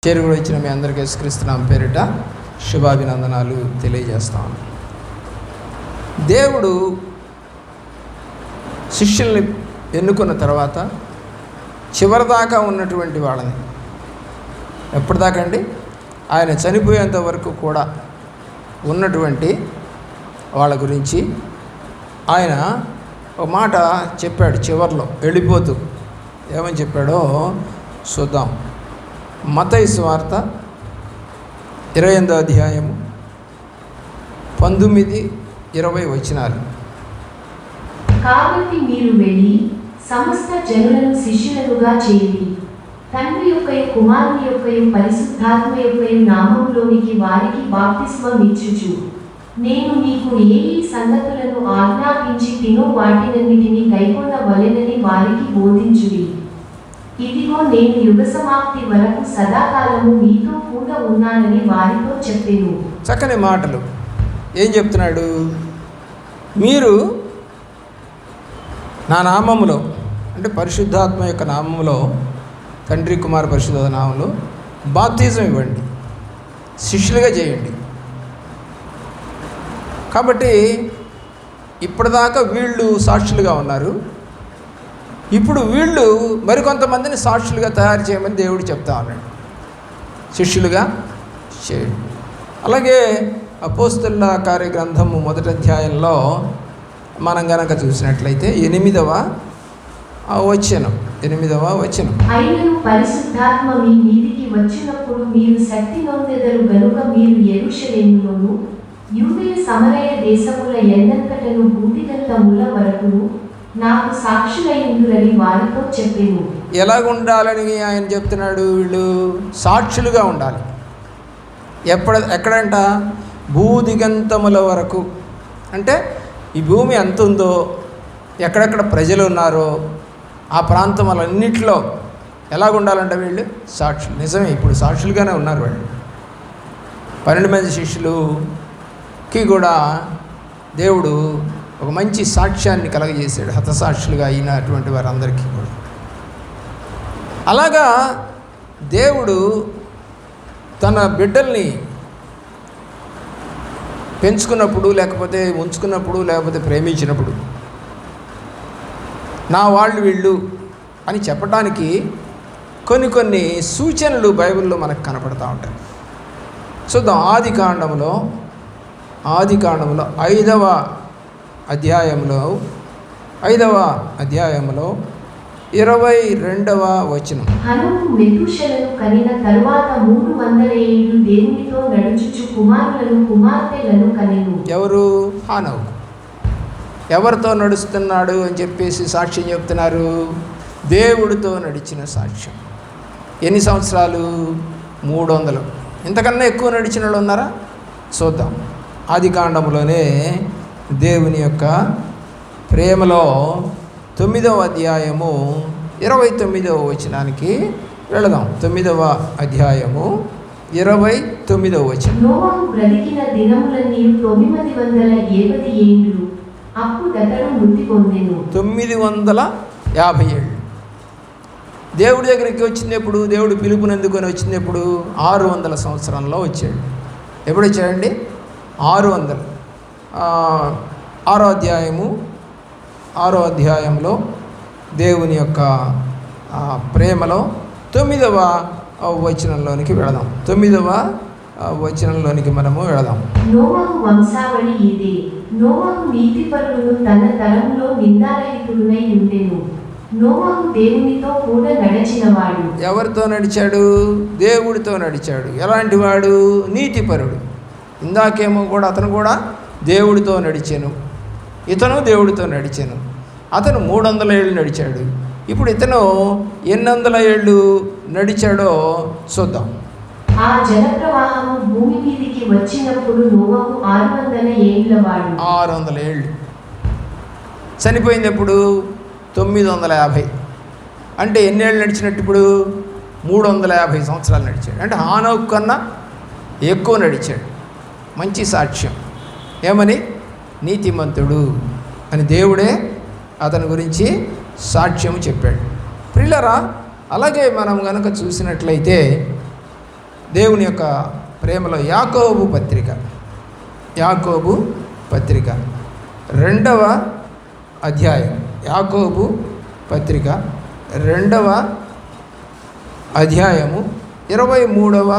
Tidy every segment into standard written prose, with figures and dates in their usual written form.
చేరుకుని వచ్చిన మీ అందరికీ యేసుక్రీస్తు పేరిట శుభాభినందనాలు తెలియజేస్తాను. దేవుడు శిష్యుల్ని ఎన్నుకున్న తర్వాత చివరిదాకా ఉన్నటువంటి వాళ్ళని, ఎప్పటిదాకా అండి, ఆయన చనిపోయేంత వరకు కూడా ఉన్నటువంటి వాళ్ళ గురించి ఆయన ఒక మాట చెప్పాడు. చివర్లో వెళ్ళిపోతూ ఏమని చెప్పాడో చూద్దాం. మత్తయి సువార్త 28వ అధ్యాయము 19-20 వచనాలు. కాబట్టి మీరు వెళ్ళి సమస్త జనులను శిష్యులుగా చేయండి, తండ్రి యొక్కయు కుమారుని యొక్కయు పరిశుద్ధాత్మ యొక్కయు నామములోనికి వారికి బాప్తిస్మం ఇచ్చుచు, నేను మీకు ఏ సంగతులను ఆజ్ఞాపించి తినో వాటినన్నిటిని కైకొనవలెనని వారికి బోధించుడి. ఇదిగో నేను యుగ సమాప్తి వరకు సదాకాలము మీతో కూడా ఉన్నానని వారితో చెప్పెను. చక్కని మాటలు. ఏం చెప్తున్నాడు? మీరు నా నామములో, అంటే పరిశుద్ధాత్మ యొక్క నామములో, తండ్రి కుమార పరిశుద్ధ నామములో బాప్తిజం ఇవ్వండి, శిష్యులుగా చేయండి. కాబట్టి ఇప్పటిదాకా వీళ్ళు సాక్షులుగా ఉన్నారు. ఇప్పుడు వీళ్ళు మరికొంతమందిని సాక్షులుగా తయారు చేయమని దేవుడు చెప్తా ఉన్నాడు. శిష్యులుగా చేయండి. అలాగే అపోస్తలుల కార్యగ్రంథము 1వ అధ్యాయంలో మనం గనక చూసినట్లయితే 8వ వచనం. అయినను పరిశుద్ధాత్మ మీ మీదికి వచ్చినప్పుడు మీరు శక్తి నొందెదరు గనుక మీరు యెరూషలేములోను యూదయ సమరయ దేశముల ఎల్లంతటను భూదిగంతముల వరకును నాకు సాక్షులైందురని వారితో చెప్పెను. ఎలాగుండాలని ఆయన చెప్తున్నాడు? వీళ్ళు సాక్షులుగా ఉండాలి. ఎక్కడంట? భూదిగంతముల వరకు. అంటే ఈ భూమి ఎంత ఉందో, ఎక్కడెక్కడ ప్రజలు ఉన్నారో ఆ ప్రాంతములన్నిటిలో ఎలాగుండాలంటే వీళ్ళు సాక్షులు. నిజమే, ఇప్పుడు సాక్షులుగానే ఉన్నారు వాళ్ళు. 12 మంది శిష్యులకి కూడా దేవుడు ఒక మంచి సాక్ష్యాన్ని కలగజేశాడు, హతసాక్షులుగా అయినటువంటి వారందరికీ కూడా. అలాగా దేవుడు తన బిడ్డల్ని పెంచుకున్నప్పుడు, లేకపోతే ఉంచుకున్నప్పుడు, లేకపోతే ప్రేమించినప్పుడు నా వాళ్ళు వీళ్ళు అని చెప్పడానికి కొన్ని సూచనలు బైబిల్లో మనకు కనపడతా ఉంటాయి. చూద్దాం. ఆది కాండంలో 5వ అధ్యాయంలో 22వ వచనం. హనోకు మెతూషెలను కనిన తరువాత 300 ఏళ్ళు దేవునితో నడుచుచు కుమారులను కుమార్తెలను కనెను. ఎవరు? హనోకు. ఎవరితో నడుస్తున్నాడు అని చెప్పేసి సాక్ష్యం చెప్తున్నారు? దేవుడితో నడిచిన సాక్ష్యం. ఎన్ని సంవత్సరాలు? 300. ఇంతకన్నా ఎక్కువ నడిచిన వాళ్ళు ఉన్నారా? చూద్దాం. ఆది కాండంలోనే దేవుని యొక్క ప్రేమలో 9వ అధ్యాయము 29వ వచనానికి వెళదాం. 9వ అధ్యాయము 29వ వచనం. నోవహు బ్రతికిన దినములన్నీ 970 ఏండ్లు. అప్పుడతడు మృతి పొందెను. 950 ఏళ్ళు. దేవుడి దగ్గరికి వచ్చినప్పుడు, దేవుడు పిలుపునందుకొని వచ్చినప్పుడు 600 సంవత్సరంలో వచ్చాడు. ఎప్పుడు వచ్చాడండి? 600. 6వ అధ్యాయంలో దేవుని యొక్క ప్రేమలో 9వ వచనంలోనికి వెళదాం. 9వ వచనంలోనికి మనము వెళదాం. నోవహు వంశావళి ఇదే. నోవహు నీతిపరులను తన తరములో నిందారహితుడై ఉండెను. నోవహు దేవునితో కూడా నడిచినవాడు. ఎవరితో నడిచాడు? దేవుడితో నడిచాడు. ఎలాంటి వాడు? నీతిపరుడు. ఇందాకేమో కూడా అతను కూడా దేవుడితో నడిచాను, ఇతను దేవుడితో నడిచాను. అతను 300 ఏళ్ళు నడిచాడు. ఇప్పుడు ఇతను ఎన్ని వందల ఏళ్ళు నడిచాడో చూద్దాం. ఆ జలప్రవాహము భూమి మీదికి వచ్చినప్పుడు నోవహు 600 ఏండ్లవాడు. 600 ఏళ్ళు. చనిపోయింది ఎప్పుడు? 950. అంటే ఎన్నేళ్ళు నడిచినట్టు? ఇప్పుడు 350 సంవత్సరాలు నడిచాడు. అంటే హనోకు కన్నా ఎక్కువ నడిచాడు. మంచి సాక్ష్యం. ఏమని? నీతిమంతుడు అని దేవుడే అతని గురించి సాక్ష్యం చెప్పాడు. ప్రియులారా, అలాగే మనం కనుక చూసినట్లయితే దేవుని యొక్క ప్రేమలో యాకోబు పత్రిక 2వ అధ్యాయం, యాకోబు పత్రిక 2వ అధ్యాయము 23వ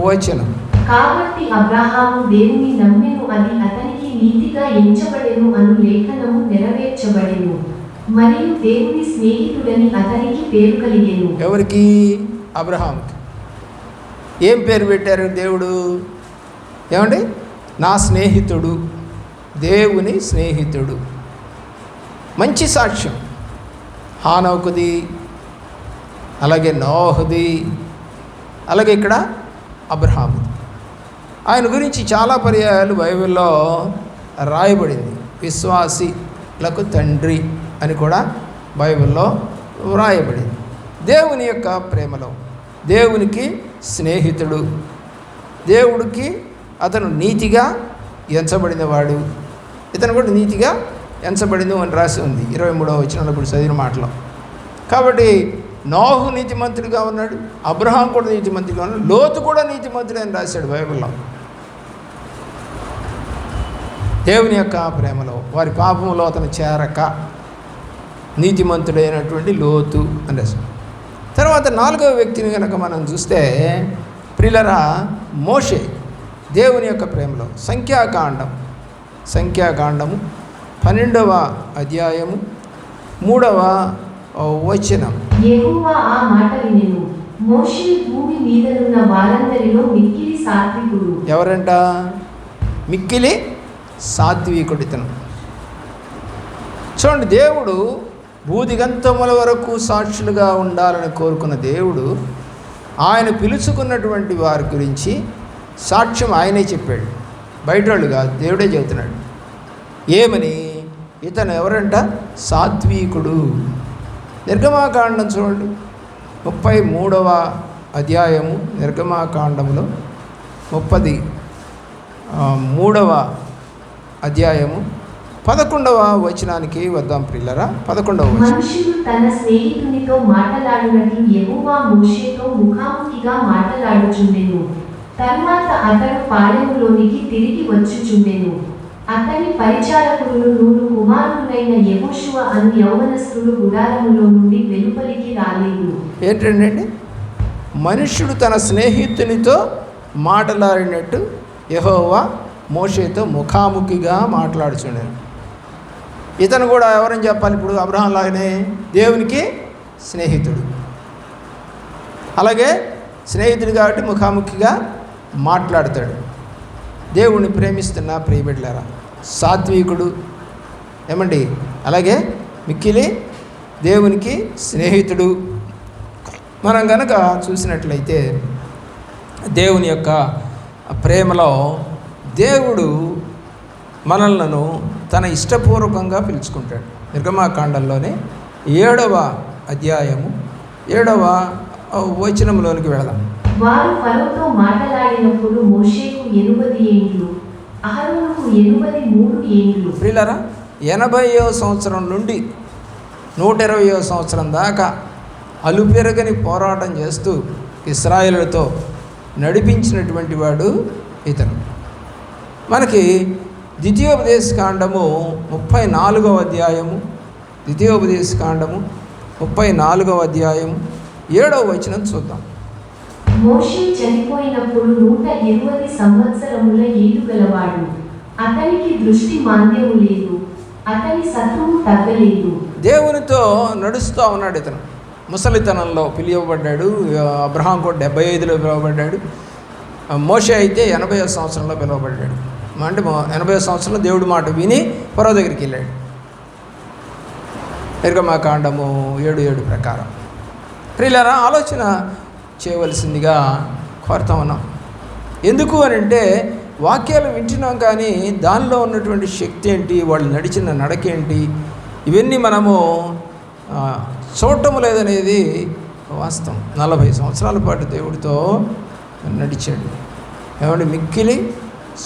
వచనం. కాబట్టి అబ్రహాము దేవుని నమ్మెను, అది అతనికి నీతిగా ఎంచబడెను అను లేఖనము నెరవేర్చబడెను, మరియు దేవుని స్నేహితుడని అతనికి పేరు కలిగెను. ఎవరికి? అబ్రహాముకి. ఏం పేరు పెట్టారు దేవుడు? ఏమండి? నా స్నేహితుడు, దేవుని స్నేహితుడు. మంచి సాక్ష్యం. హానోకుది, అలాగే నోహుది, అలాగే ఇక్కడ అబ్రహాముది. ఆయన గురించి చాలా పర్యాయాలు బైబిల్లో రాయబడింది. విశ్వాసిలకు తండ్రి అని కూడా బైబిల్లో వ్రాయబడింది. దేవుని యొక్క ప్రేమలో దేవునికి స్నేహితుడు, దేవుడికి అతను నీతిగా ఎంచబడినవాడు, ఇతను కూడా నీతిగా ఎంచబడింది అని రాసి ఉంది 23వ వచనంలో ఇప్పుడు చదివిన మాటలో. కాబట్టి నోహు నీతిమంతుడిగా ఉన్నాడు, అబ్రహాం కూడా నీతిమంతుడిగా ఉన్నాడు, లోతు కూడా నీతిమంతుడు అని రాశాడు బైబిల్లో. దేవుని యొక్క ప్రేమలో వారి పాపంలో అతను చేరక నీతిమంతుడైనటువంటి లోతు అని రాశాడు. తర్వాత 4వ వ్యక్తిని కనుక మనం చూస్తే ప్రియులారా, మోషే దేవుని యొక్క ప్రేమలో సంఖ్యాకాండము 12వ అధ్యాయము 3వ వచనం. యెహోవా ఆ మాట వినెను, మోషే భూమి మీదనున్న వారందరిలో మిక్కిలి సాత్వికుడు. ఎవరంట? మిక్కిలి సాత్వికుడు ఇతను. చూడండి, దేవుడు భూదిగంతముల వరకు సాక్షులుగా ఉండాలని కోరుకున్న దేవుడు ఆయన పిలుచుకున్నటువంటి వారి గురించి సాక్ష్యం ఆయనే చెప్పాడు, బయట వాళ్ళు కాదు, దేవుడే చెబుతున్నాడు. ఏమని? ఇతను ఎవరంట? సాత్వికుడు. నిర్గమాకాండం చూడండి, 33వ అధ్యాయము, నిర్గమాకాండములో 33వ అధ్యాయము 11వ వచనానికి వద్దాం ప్రియులారా. 11వ వచనం. మనుషుడు తన స్నేహితునితో మాట్లాడినట్లు యెహోవా మోషేతో ముఖాముఖిగా మాట్లాడుచుండెను. తరువాత అతడు పాళెములోనికి తిరిగి వచ్చుచుండెను. అతని పరిచారకులు నూను కుమారులైన యెహోషువ అను యౌవనస్తులు గుడారములో నుండి వెలుపలికి రాలేదు. ఏంటండి? మనుష్యుడు తన స్నేహితునితో మాట్లాడినట్టు యెహోవా మోషేతో ముఖాముఖిగా మాట్లాడుచుండాడు. ఇతను కూడా ఎవరని చెప్పాలి? ఇప్పుడు అబ్రహాం లాగానే దేవునికి స్నేహితుడు, అలాగే స్నేహితుడు కాబట్టి ముఖాముఖిగా మాట్లాడతాడు. దేవుణ్ణి ప్రేమిస్తున్న ప్రియబిడ్డలారా, సాత్వికుడు ఏమండి, అలాగే మిక్కిలి దేవునికి స్నేహితుడు. మనం కనుక చూసినట్లయితే దేవుని యొక్క ప్రేమలో దేవుడు మనలను తన ఇష్టపూర్వకంగా పిలుచుకుంటాడు. నిర్గమాకాండంలోనే 7వ అధ్యాయము 7వ వచనంలోనికి వెళదాం. వారు ఫరోతో మాట్లాడినప్పుడు మోషేకు 80 ఏండ్లు, అహరోనుకు 83 ఏండ్లు. ప్రియులారా, 80వ సంవత్సరం నుండి 120వ సంవత్సరం దాకా అలుపెరగని పోరాటం చేస్తూ ఇశ్రాయేలుతో నడిపించినటువంటి వాడు ఇతను. మనకి ద్వితీయోపదేశకాండము 34వ అధ్యాయము, 34వ అధ్యాయము 7వ వచనం చూద్దాం. మోషే చనిపోయినప్పుడు 120 సంవత్సరముల ఏలు గలవాడు. అతనికి దృష్టి మాంద్యము లేదు, అతని సత్వము తగ్గలేదు. దేవునితో నడుస్తూ ఉన్నాడు ఇతను. ముసలితనంలో పిలువబడ్డాడు. అబ్రహాం కూడా 75లో పిలువబడ్డాడు. మోషే అయితే 80వ సంవత్సరంలో పిలువబడ్డాడు. అంటే 80వ సంవత్సరంలో దేవుడి మాట విని ఫరో దగ్గరికి వెళ్ళాడు. నిర్గమాకాండము 7:7 ప్రకారం. ప్రియులారా, ఆలోచన చేయవలసిందిగా కోరుతా ఉన్నాం. ఎందుకు అని అంటే వాక్యాలు వింటున్నాం, కానీ దానిలో ఉన్నటువంటి శక్తి ఏంటి, వాళ్ళు నడిచిన నడకేంటి, ఇవన్నీ మనము చూడటం లేదనేది వాస్తవం. 40 సంవత్సరాల పాటు దేవుడితో నడిచాడు. ఏమంటే మిక్కిలి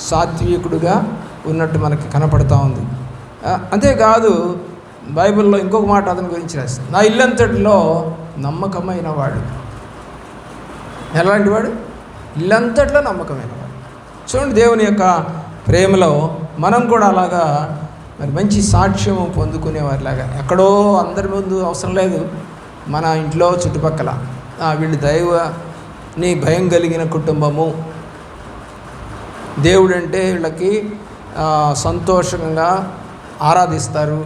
సాత్వికుడుగా ఉన్నట్టు మనకి కనపడతా ఉంది. అంతేకాదు, బైబిల్లో ఇంకొక మాట అతని గురించి రాస్తుంది. నా ఇల్లంతటిలో నమ్మకమైన వాడు. ఎలాంటి వాడు? ఇల్లంతట్లో నమ్మకమైన వాడు. చూడండి, దేవుని యొక్క ప్రేమలో మనం కూడా అలాగా మరి మంచి సాక్ష్యం పొందుకునేవారిలాగా, ఎక్కడో అందరి ముందు అవసరం లేదు, మన ఇంట్లో చుట్టుపక్కల వీళ్ళు దైవని భయం కలిగిన కుటుంబము, దేవుడంటే వీళ్ళకి సంతోషంగా ఆరాధిస్తారు,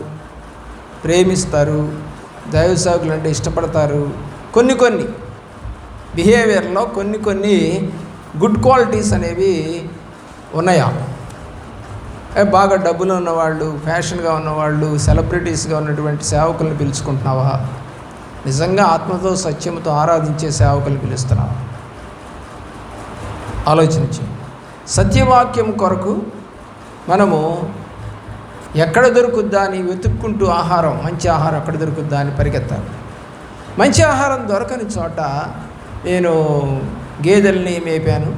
ప్రేమిస్తారు, దైవ సేవకులు అంటే ఇష్టపడతారు. కొన్ని బిహేవియర్లో కొన్ని గుడ్ క్వాలిటీస్ అనేవి ఉన్నాయా? బాగా డబ్బులు ఉన్నవాళ్ళు, ఫ్యాషన్గా ఉన్నవాళ్ళు, సెలబ్రిటీస్గా ఉన్నటువంటి సేవకులను పిలుచుకుంటున్నావా? నిజంగా ఆత్మతో సత్యంతో ఆరాధించే సేవకులు పిలుస్తున్నావా? ఆలోచించి సత్యవాక్యం కొరకు మనము ఎక్కడ దొరుకుద్దా అని వెతుక్కుంటూ మంచి ఆహారం ఎక్కడ దొరుకుద్దా అని పరిగెత్తాలి. మంచి ఆహారం దొరకని చోట నేను గేదెల్ని మేపాను,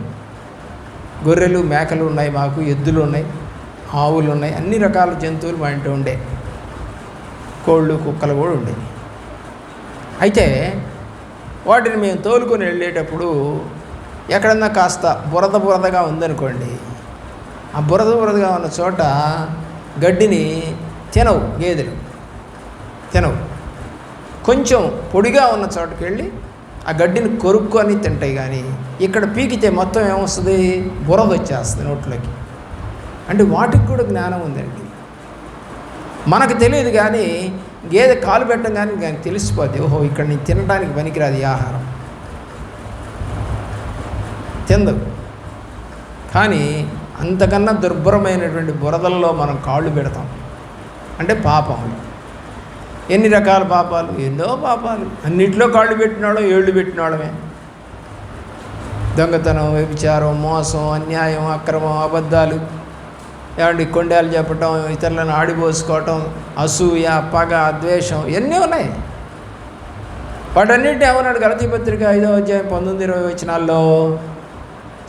గొర్రెలు మేకలు ఉన్నాయి, మాకు ఎద్దులు ఉన్నాయి, ఆవులు ఉన్నాయి, అన్ని రకాల జంతువులు మా ఇంట్లో ఉండే, కోళ్ళు కుక్కలు కూడా ఉండేవి. అయితే వాటిని మేము తోలుకొని వెళ్ళేటప్పుడు ఎక్కడన్నా కాస్త బురదగా ఉందనుకోండి, ఆ బురదగా ఉన్న చోట గడ్డిని తినవు, గేదెలు తినవు. కొంచెం పొడిగా ఉన్న చోటుకి వెళ్ళి ఆ గడ్డిని కొరుక్కొని తింటాయి. కానీ ఇక్కడ పీకితే మొత్తం ఏమొస్తుంది? బురద వచ్చేస్తుంది నోట్లోకి. అంటే వాటికి కూడా జ్ఞానం ఉందండి. మనకు తెలియదు, కానీ గేదె కాలు పెట్టడం కానీ దానికి తెలిసిపోద్ది, ఓహో ఇక్కడ నేను తినడానికి పనికిరాదు ఈ ఆహారం, తిందు. కానీ అంతకన్నా దుర్భరమైనటువంటి బురదల్లో మనం కాళ్ళు పెడతాం. అంటే పాపములు. ఎన్ని రకాల పాపాలు? ఎన్నో పాపాలు. అన్నిట్లో కాళ్ళు పెట్టినాడో ఏళ్ళు పెట్టినాడమే. దొంగతనం, వ్యభిచారం, మోసం, అన్యాయం, అక్రమం, అబద్ధాలు, ఏమండి కొండేలు చెప్పటం, ఇతరులను ఆడిపోసుకోవటం, అసూయ, పగ, ద్వేషం, ఇవన్నీ ఉన్నాయి. వాటన్నింటినీ ఏమన్నాడు గలతీ పత్రిక 5వ అధ్యాయం 19-20 వచనాల్లో?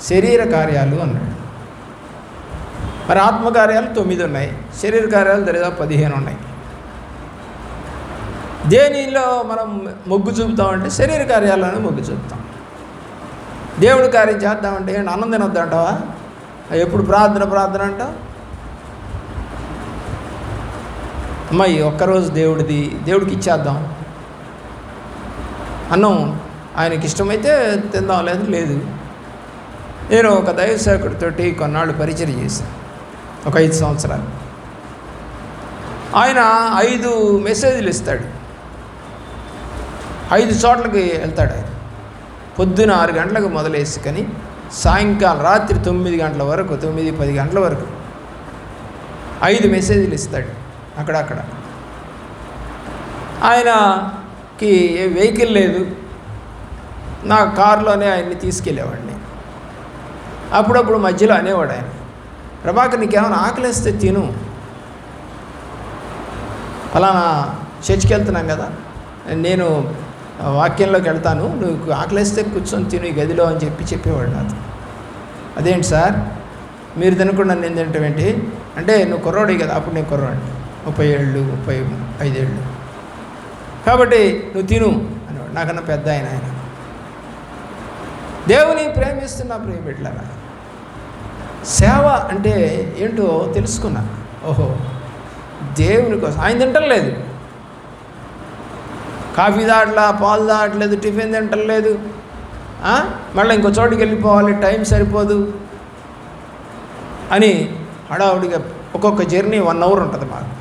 శరీర కార్యాలు అన్నాడు. మరి ఆత్మకార్యాలు 9 ఉన్నాయి, శరీర కార్యాలు దరిదాపు 15 ఉన్నాయి. దేనిలో మనం మొగ్గు చూపుతామంటే శరీర కార్యాలను మొగ్గు చూపుతాం. దేవుడి కార్యం చేద్దామంటే అన్నం తినొద్దంటావా? ఎప్పుడు ప్రార్థన అంటావు? అమ్మాయి ఒక్కరోజు దేవుడికి ఇచ్చేద్దాం, అన్నం ఆయనకి ఇష్టమైతే తిందాం, లేదు. నేను ఒక దైవ సేవకుడితోటి కొన్నాళ్ళు పరిచయం చేశాను, ఒక 5 సంవత్సరాలు. ఆయన 5 మెసేజ్లు ఇస్తాడు, 5 చోట్లకి వెళ్తాడు. ఆయన పొద్దున 6 గంటలకు మొదలేసుకొని సాయంకాలం రాత్రి 9 గంటల వరకు, 9-10 గంటల వరకు 5 మెసేజ్లు ఇస్తాడు అక్కడక్కడ. ఆయనకి ఏ వెహికల్ లేదు, నా కారులోనే ఆయన్ని తీసుకెళ్ళేవాడిని. అప్పుడప్పుడు మధ్యలో అనేవాడు ఆయన, ప్రభాకర్ నీకేమైనా ఆకలిస్తే తిను, ఫలానా చర్చికి వెళ్తున్నాం కదా, నేను వాక్యంలోకి వెళ్తాను, నువ్వు ఆకలిస్తే కూర్చొని తిను ఈ గదిలో అని చెప్పేవాడు నాకు. అదేంటి సార్ మీరు తినకుండా నేను తినటం ఏంటి అంటే, నువ్వు కుర్రోడి కదా. అప్పుడు నేను కుర్రోడిని, 30 ఏళ్ళు 35 ఏళ్ళు, కాబట్టి నువ్వు తిను అనేవాడు. నాకన్నా పెద్ద ఆయన. దేవుని ప్రేమిస్తున్నా ప్రేమిట్లరా, సేవ అంటే ఏంటో తెలుసుకున్నా. ఓహో, దేవుని కోసం ఆయన తింటలేదు, కాఫీ తాగట్లా, పాలు తాగట్లేదు, టిఫిన్ తింటలేదు, మళ్ళీ ఇంకో చోటుకి వెళ్ళిపోవాలి, టైం సరిపోదు అని హడావుడిగా. ఒక్కొక్క జర్నీ 1 అవర్ ఉంటుంది మాకు,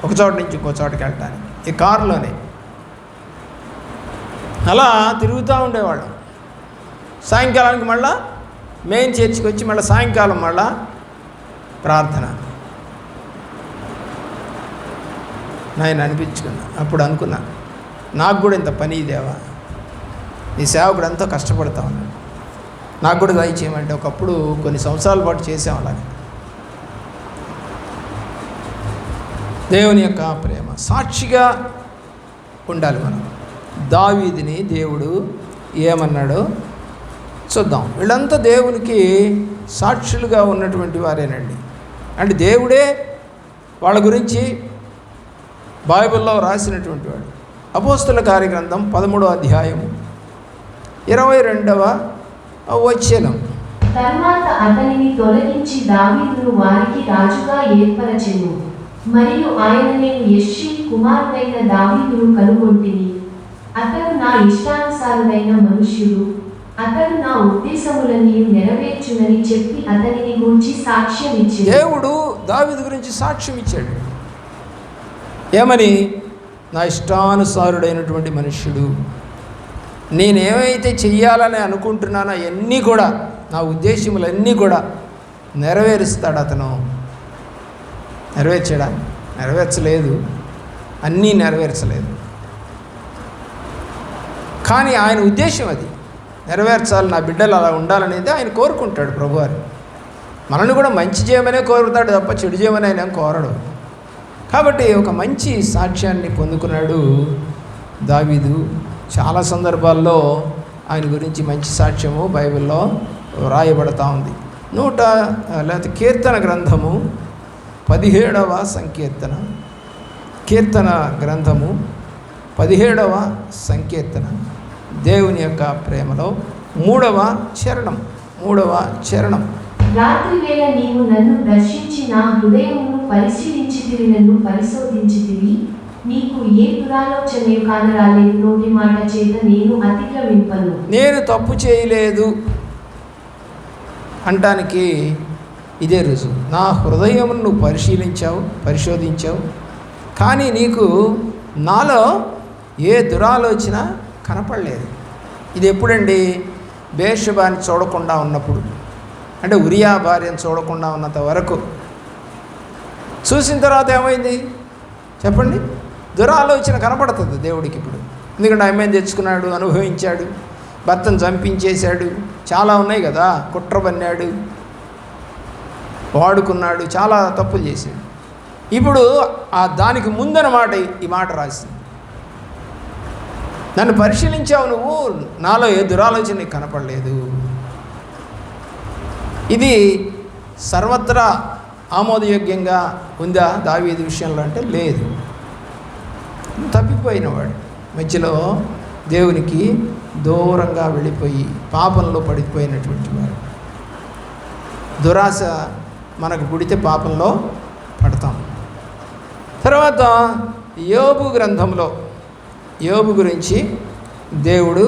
ఒక చోట నుంచి ఇంకో చోటుకి వెళ్ళటానికి ఈ కారులోనే. అలా తిరుగుతూ ఉండేవాళ్ళం. సాయంకాలానికి మళ్ళా మెయిన్ చర్చికి వచ్చి మళ్ళీ సాయంకాలం మళ్ళా ప్రార్థన. నేను అనిపించుకున్నా, అప్పుడు అనుకున్నా, నాకు కూడా ఇంత పని దేవా, ఈ సేవకుడు ఎంతో కష్టపడతా ఉన్నాడు, నాకు కూడా దయచేయమంటే ఒకప్పుడు కొన్ని సంవత్సరాల పాటు చేసాం అలాగే. దేవుని యొక్క ప్రేమ సాక్షిగా ఉండాలి మనం. దావీదుని దేవుడు ఏమన్నాడో చూద్దాం. వీళ్ళంతా దేవునికి సాక్షులుగా ఉన్నటువంటి వారేనండి. అంటే దేవుడే వాళ్ళ గురించి బైబిల్లో రాసినటువంటి వాడు. అపోస్తుల కార్యగ్రంథం 13వ అధ్యాయం 22వ వచనం. తరువాత అతనిని తొలగించి దావీదును వారికి రాజుగా ఏర్పరచెను. మరియు ఆయన, నేను యెష్షయి కుమారుడైన దావీదును కనుగొంటిని. అతడు నా ఇష్టానుసారుడైన మనుష్యుడు. అతడు నా ఉద్దేశములన్నీ నెరవేర్చునని చెప్పి అతనిని గురించి సాక్ష్యం ఇచ్చాడు. దేవుడు దావీదు గురించి సాక్ష్యం ఇచ్చాడు. ఏమని? నా ఇష్టానుసారుడైనటువంటి మనుష్యుడు. నేనేమైతే చెయ్యాలని అనుకుంటున్నానో అవన్నీ కూడా, నా ఉద్దేశములన్నీ కూడా నెరవేరుస్తాడు అతను. నెరవేర్చాడా? నెరవేర్చలేదు. అన్నీ నెరవేర్చలేదు. కానీ ఆయన ఉద్దేశం అది నెరవేర్చాలి, నా బిడ్డలు అలా ఉండాలనేది ఆయన కోరుకుంటాడు ప్రభువారు. మనల్ని కూడా మంచి చేయమనే కోరుతాడు తప్ప చెడు చేయమని ఆయన కోరడు. కాబట్టి ఒక మంచి సాక్ష్యాన్ని పొందుకున్నాడు దావీదు. చాలా సందర్భాల్లో ఆయన గురించి మంచి సాక్ష్యము బైబిల్లో వ్రాయబడతా ఉంది. లేకపోతే కీర్తన గ్రంథము 17వ సంకీర్తన, కీర్తన గ్రంథము 17వ సంకీర్తన, దేవుని యొక్క ప్రేమలో 3వ చరణం. రాత్రి వేళ నీవు నన్ను దర్శించి నా హృదయమును పరిశీలించితివి, నన్ను పరిశోధించితివి. నీకు ఏ దురాలోచనయు కానరాలేదు. నోటి మాట చేత నేను అతిక్రమింపను. నేను తప్పు చేయలేదు అంటానికి ఇదే రుజువు. నా హృదయమును నువ్వు పరిశోధించావు, కానీ నీకు నాలో ఏ దురాలోచన కనపడలేదు. ఇది ఎప్పుడండి? బేర్షెబాని చూడకుండా ఉన్నప్పుడు, అంటే ఉరియా భార్యను చూడకుండా ఉన్నంత వరకు. చూసిన తర్వాత ఏమైంది చెప్పండి? దురాలోచన కనపడుతుంది దేవుడికి ఇప్పుడు. ఎందుకంటే ఆమెను తెచ్చుకున్నాడు, అనుభవించాడు, భర్తను చంపించేశాడు, చాలా ఉన్నాయి కదా, కుట్ర పన్నాడు, వాడుకున్నాడు, చాలా తప్పులు చేశాడు. ఇప్పుడు దానికి ముందన మాట ఈ మాట రాసింది, నన్ను పరిశీలించావు నువ్వు, నాలో ఏ దురాలోచన నీకు కనపడలేదు. ఇది సర్వత్రా ఆమోదయోగ్యంగా ఉందా దావీదు విషయంలో అంటే లేదు. తప్పిపోయినవాడు, మధ్యలో దేవునికి దూరంగా వెళ్ళిపోయి పాపంలో పడిపోయినటువంటి వాడు. దురాశ మనకు పుడితే పాపంలో పడతాం. తర్వాత యోబు గ్రంథంలో యోబు గురించి దేవుడు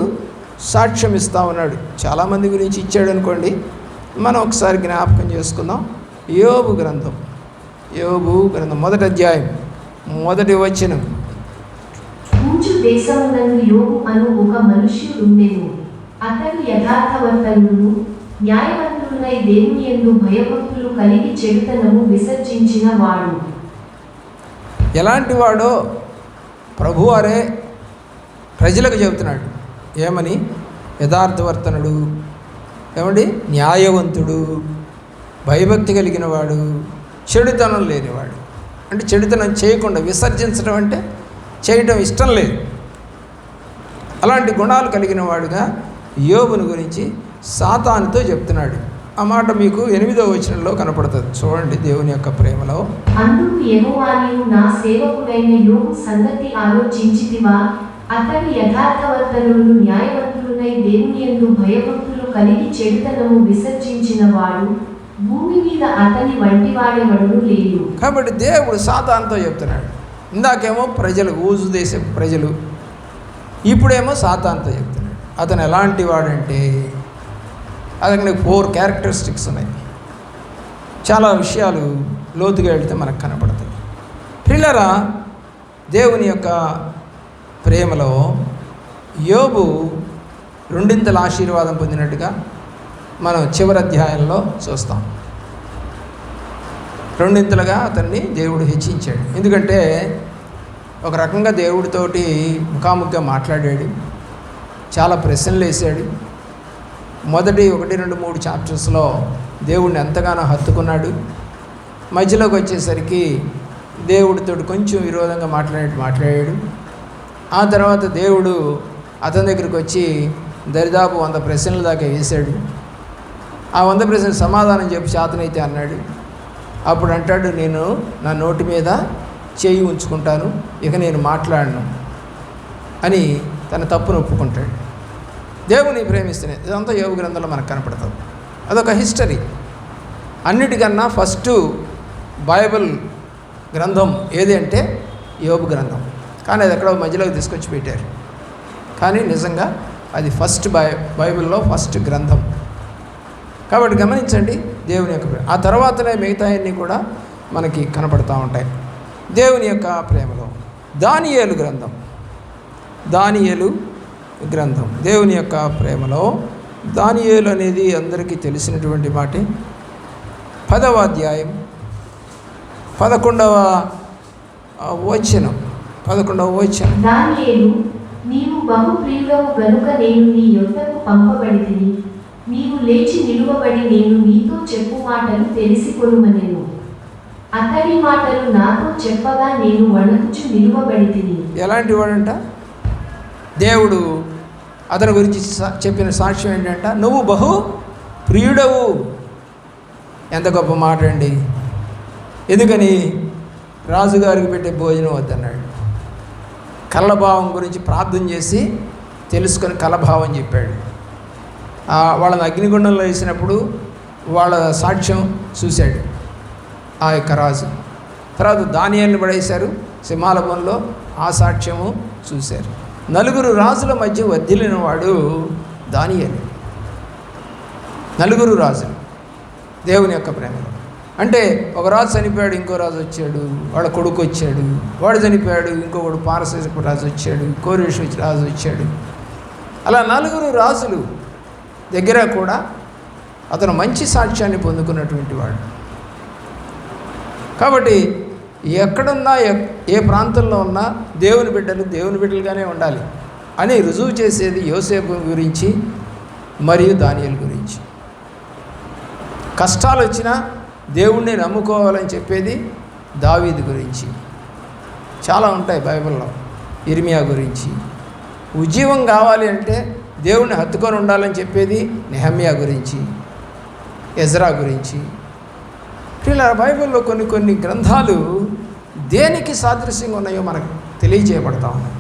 సాక్ష్యం ఇస్తూ ఉన్నాడు. చాలామంది గురించి ఇచ్చాడు అనుకోండి, మనం ఒకసారి జ్ఞాపకం చేసుకుందాం. యోబు గ్రంథం 1వ అధ్యాయం 1వ వచనం. ఊచు దేశమునందు యోబు అను ఒక మనుష్యుడుండెను. అతడు యథార్థవర్తనుడు, న్యాయవంతుడునై దేవుని యందు భయభక్తులు కలిగి చెడుతనము విసర్జించిన వాడు. ఎలాంటి వాడో ప్రభువారే ప్రజలకు చెబుతున్నాడు. ఏమని? యథార్థవర్తనుడు, ఏమండి, న్యాయవంతుడు, భయభక్తి కలిగిన వాడు, చెడుతనం లేనివాడు. అంటే చెడుతనం చేయకుండా, విసర్జించడం అంటే చేయటం ఇష్టం లేదు, అలాంటి గుణాలు కలిగిన వాడుగా యోబుని గురించి సాతానుతో చెప్తున్నాడు. ఆ మాట మీకు 8వ వచనంలో కనపడుతుంది. చూడండి దేవుని యొక్క ప్రేమలో. అందుకు యెహోవా, నీవు నా సేవకుడైన యోబు సంగతి ఆలోచించితివా? అతడు యథార్థవర్తనుడు, న్యాయవంతుడునై దేవుని యందు భయభక్తులు కలిగి చెడుతనము విసర్జించిన వాడు. భూమి మీద అతని వంటి వాడెవడూ లేడు. కాబట్టి దేవుడు సాతానుతో చెప్తున్నాడు. ఇందాకేమో ప్రజలు, ఊజు దేశ ప్రజలు, ఇప్పుడేమో సాతానుతో చెప్తున్నాడు. అతను ఎలాంటి వాడంటే అతనికి 4 క్యారెక్టరిస్టిక్స్ ఉన్నాయి. చాలా విషయాలు లోతుగా వెళితే మనకు కనపడతాయి. ప్రియులారా, దేవుని యొక్క ప్రేమలో యోబు రెండింతల ఆశీర్వాదం పొందినట్టుగా మనం చివరి అధ్యాయంలో చూస్తాం. రెండింతలుగా అతన్ని దేవుడు హెచ్చించాడు. ఎందుకంటే ఒక రకంగా దేవుడితోటి ముఖాముఖిగా మాట్లాడాడు, చాలా ప్రశ్నలు వేశాడు. మొదటి 1, 2, 3 చాప్టర్స్లో దేవుడిని ఎంతగానో హత్తుకున్నాడు. మధ్యలోకి వచ్చేసరికి దేవుడితో కొంచెం విరోధంగా మాట్లాడాడు. ఆ తర్వాత దేవుడు అతని దగ్గరికి వచ్చి దరిదాపు 100 ప్రశ్నల దాకా వేశాడు. ఆ 100 ప్రశ్నలు సమాధానం చెప్పి చేతనైతే అన్నాడు. అప్పుడు అంటాడు, నేను నా నోటి మీద చేయి ఉంచుకుంటాను, ఇక నేను మాట్లాడను. అని తన తప్పును ఒప్పుకుంటాడు. దేవుని ప్రేమిస్తేనే ఇదంతా యోబు గ్రంథంలో మనకు కనపడుతుంది. అదొక హిస్టరీ. అన్నిటికన్నా ఫస్ట్ బైబిల్ గ్రంథం ఏది అంటే యోబు గ్రంథం. కానీ అది ఎక్కడో మధ్యలోకి తీసుకొచ్చి పెట్టారు. కానీ నిజంగా అది ఫస్ట్ బైబిల్లో ఫస్ట్ గ్రంథం. కాబట్టి గమనించండి దేవుని యొక్క ప్రేమ. ఆ తర్వాతనే మిగతాయన్నీ కూడా మనకి కనపడుతూ ఉంటాయి దేవుని యొక్క ప్రేమలో. దానియేలు గ్రంథం దేవుని యొక్క ప్రేమలో దానియేలు అనేది అందరికీ తెలిసినటువంటి మాటే. 10వ అధ్యాయం 11వ వచనం. దానియేలు, నీవు బహు ప్రియుడవు గనుక నేను నీ యొద్దకు పంపబడితిని. నీవు లేచి నిలువబడి నేను నీతో చెప్పు మాటలు తెలిసికొనుమనెను. అతడి మాటలు నాతో చెప్పగా నేను వణకుచు నిలువబడితిని. ఎలాంటి వాడంట? దేవుడు అతని గురించి చెప్పిన సాక్ష్యం ఏంటంట? నువ్వు బహు ప్రియుడవు. ఎంత గొప్ప మాట అండి. ఎందుకని? రాజుగారికి పెట్టే భోజనం వద్దన్నాడు. కళ్ళభావం గురించి ప్రార్థన చేసి తెలుసుకొని కళ్ళభావం చెప్పాడు. వాళ్ళని అగ్నిగుండంలో వేసినప్పుడు వాళ్ళ సాక్ష్యం చూశాడు ఆ యొక్క రాజు. తర్వాత దానియేలుని పడేశారు సింహాల బోన్లో, ఆ సాక్ష్యము చూశారు. 4 రాజుల మధ్య వర్ధిల్లిన వాడు దానియేలు. 4 రాజులు దేవుని యొక్క ప్రేమలో. అంటే ఒక రాజు చనిపోయాడు, ఇంకో రాజు వచ్చాడు, వాళ్ళ కొడుకు వచ్చాడు, వాడు చనిపోయాడు, ఇంకొకడు పారసీక రాజు వచ్చాడు, కోరేషు రాజు వచ్చాడు. అలా 4 రాజులు దగ్గర కూడా అతను మంచి సాక్ష్యాన్ని పొందుకున్నటువంటి వాడు. కాబట్టి ఎక్కడున్నా ఏ ప్రాంతంలో ఉన్నా దేవుని బిడ్డలుగానే ఉండాలి అని రుజువు చేసేది యోసేపు గురించి మరియు దానియేలు గురించి. కష్టాలు వచ్చినా దేవుణ్ణి నమ్ముకోవాలని చెప్పేది దావీదు గురించి. చాలా ఉంటాయి బైబిల్లో. ఇర్మియా గురించి. ఉజ్జీవం కావాలి అంటే దేవుణ్ణి హత్తుకొని ఉండాలని చెప్పేది నెహమ్యా గురించి, ఎజ్రా గురించి. ఇలా బైబిల్లో కొన్ని గ్రంథాలు దేనికి సాదృశ్యంగా ఉన్నాయో మనకు తెలియజేయబడతా ఉన్నాయి.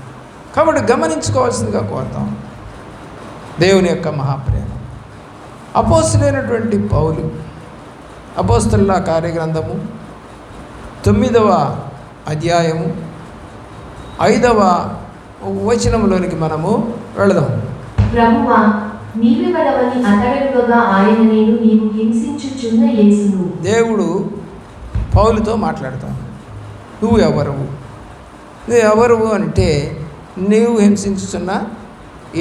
కాబట్టి గమనించుకోవాల్సిందిగా కోరుతాం దేవుని యొక్క మహాప్రేమ. అపోస్తులైనటువంటి పౌలు అపోస్తలుల కార్యగ్రంథము 9వ అధ్యాయము 5వ వచనంలోనికి మనము వెళదాం. ప్రభువా, నీవెవడవని అతడడుగగా ఆయన నేను నీవు హింసించుచున్న యేసును. దేవుడు పౌలుతో మాట్లాడతాడు. నువ్వు ఎవరు అంటే నీవు హింసించుచున్న